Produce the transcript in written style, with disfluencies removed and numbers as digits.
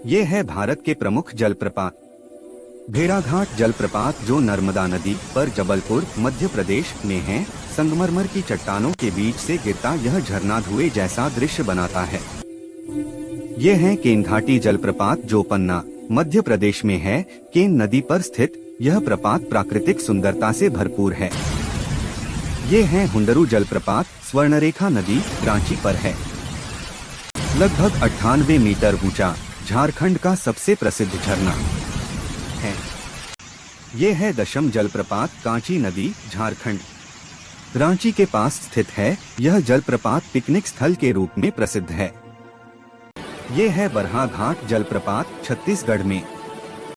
ये है भारत के प्रमुख जलप्रपात भेड़ाघाट जलप्रपात, जो नर्मदा नदी पर जबलपुर मध्य प्रदेश में है। संगमरमर की चट्टानों के बीच से गिरता यह झरना धुएं जैसा दृश्य बनाता है। ये है केन घाटी जलप्रपात, जो पन्ना मध्य प्रदेश में है। केन नदी पर स्थित यह प्रपात प्राकृतिक सुंदरता से भरपूर है। ये है हुंडरू जलप्रपात, स्वर्णरेखा नदी रांची पर है। लगभग 98 मीटर ऊंचा, झारखंड का सबसे प्रसिद्ध झरना है। ये है दशम जलप्रपात, कांची नदी झारखंड रांची के पास स्थित है। यह जलप्रपात पिकनिक स्थल के रूप में प्रसिद्ध है। ये है बरहा घाट जलप्रपात, छत्तीसगढ़ में।